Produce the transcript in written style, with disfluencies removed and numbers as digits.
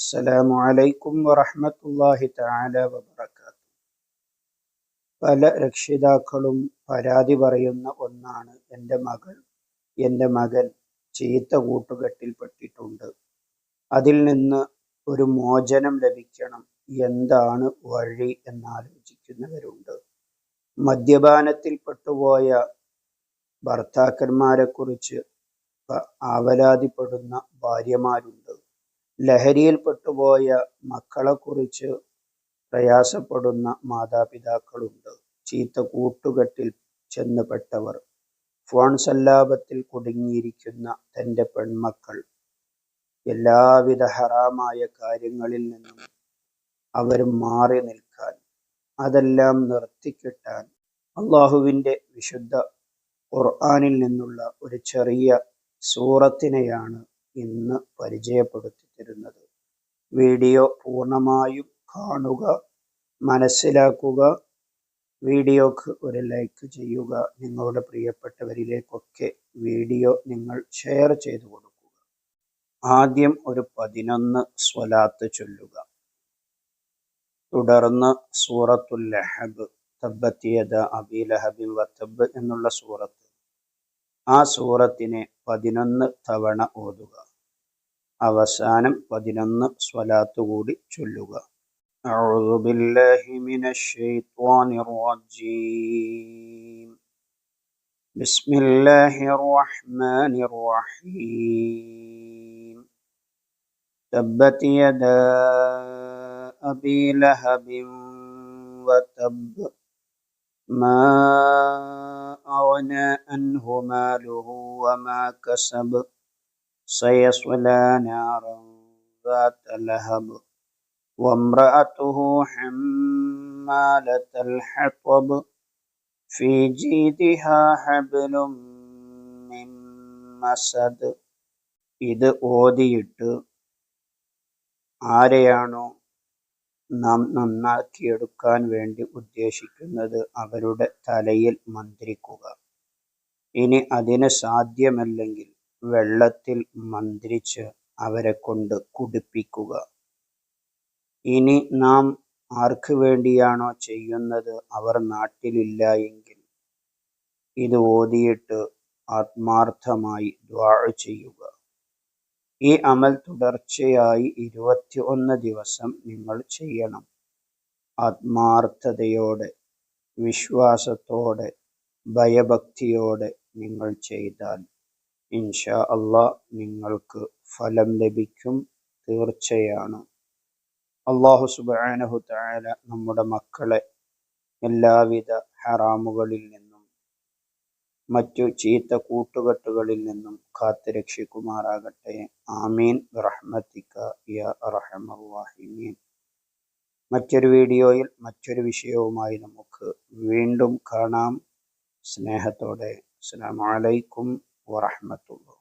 അസ്സലാമു അലൈക്കും വറഹ്മത്തുള്ളാഹി തആല വബറകാതുഹു. പല രക്ഷിതാക്കളും പരാതി പറയുന്ന ഒന്നാണ്, എൻ്റെ മകൻ ചീത്ത കൂട്ടുകെട്ടിൽപ്പെട്ടിട്ടുണ്ട്, അതിൽ നിന്ന് ഒരു മോചനം ലഭിക്കണം, എന്താണ് വഴി എന്നാലോചിക്കുന്നവരുണ്ട്. മദ്യപാനത്തിൽ പെട്ടുപോയ ഭർത്താക്കന്മാരെക്കുറിച്ച് ആവലാതിപ്പെടുന്ന ഭാര്യമാരുണ്ട്. ലഹരിയിൽ പെട്ടുപോയ മക്കളെക്കുറിച്ച് പ്രയാസപ്പെടുന്ന മാതാപിതാക്കളുണ്ട്. ചീത്ത കൂട്ടുകെട്ടിൽ ചെന്നുപെട്ടവർ, ഫോൺ സല്ലാപത്തിൽ കുടുങ്ങിയിരിക്കുന്ന തൻ്റെ പെൺമക്കൾ, എല്ലാവിധ ഹറാമായ കാര്യങ്ങളിൽ നിന്നും അവർ മാറി നിൽക്കാൻ, അതെല്ലാം നിർത്തിക്കിട്ടാൻ അള്ളാഹുവിൻ്റെ വിശുദ്ധ ഖുർആനിൽ നിന്നുള്ള ഒരു ചെറിയ സൂറത്തിനെയാണ് ഇന്ന് പരിചയപ്പെടുത്തി തരുന്നത്. വീഡിയോ പൂർണ്ണമായും കാണുക, മനസ്സിലാക്കുക. വീഡിയോക്ക് ഒരു ലൈക്ക് ചെയ്യുക. നിങ്ങളുടെ പ്രിയപ്പെട്ടവരിലേക്കൊക്കെ വീഡിയോ നിങ്ങൾ ഷെയർ ചെയ്തു കൊടുക്കുക. ആദ്യം ഒരു 11 സ്വലാത്ത് ചൊല്ലുക. തുടർന്ന് സൂറത്തുൽ ലഹബ്, തബ്ബത് യദാ അബീ ലഹബിൻ വതബ്ബ് എന്നുള്ള സൂറത്ത്, ആ സൂറത്തിനെ 11 തവണ ഓതുക. അവസാനം 11 സ്വലാത്ത് കൂടി ചൊല്ലുക. അഊദു ബില്ലാഹി മിനശ് ശൈത്വാനിർ റജീം. ബിസ്മില്ലാഹിർ റഹ്മാനിർ റഹീം. തബ്ബത് യദാ അബീ ലഹബിൻ വതബ്ബ് മാ അഗ്നാ അൻഹു മാലുഹു വമാ കസബ് സയസ്ലാ നാറൻ ذات لهب وامرأته حمالة الحطب في جيدها حبل من مسد. ഇത് ഓതിയിട്ട് ആരെയാണോ നാം നന്നാക്കിയെടുക്കാൻ വേണ്ടി ഉദ്ദേശിക്കുന്നത് അവരുടെ തലയിൽ മന്ത്രിക്കുക. ഇനി അതിന് സാധ്യമല്ലെങ്കിൽ വെള്ളത്തിൽ മന്ത്രിച്ച് അവരെ കൊണ്ട് കുടിപ്പിക്കുക. ഇനി നാം ആർക്ക് വേണ്ടിയാണോ ചെയ്യുന്നത് അവർ നാട്ടിലില്ല എങ്കിൽ ഇത് ഓതിയിട്ട് ആത്മാർത്ഥമായി ദുആ ചെയ്യുക. ഈ അമൽ തുടർച്ചയായി 21 ദിവസം നിങ്ങൾ ചെയ്യണം. ആത്മാർത്ഥതയോടെ, വിശ്വാസത്തോടെ, ഭയഭക്തിയോടെ നിങ്ങൾ ചെയ്താൽ ഇൻഷാ അല്ലാഹ് നിങ്ങൾക്ക് ഫലം ലഭിക്കും, തീർച്ചയാണ്. അല്ലാഹു സുബ്ഹാനഹു തആല നമ്മുടെ മക്കളെ എല്ലാവിധ ഹറാമുകളിൽ നിന്നും മറ്റു ചീത്ത കൂട്ടുകെട്ടുകളിൽ നിന്നും കാത്ത് രക്ഷിക്കുമാറാകട്ടെ. ആമീൻ ബിറഹ്മതിക യാ അർഹമർ റഹീമീൻ. മറ്റൊരു വീഡിയോയിൽ മറ്റൊരു വിഷയവുമായി നമുക്ക് വീണ്ടും കാണാം. സ്നേഹത്തോടെ. അസ്സലാമു അലൈക്കും വറഹ്മത്തുള്ളാഹി.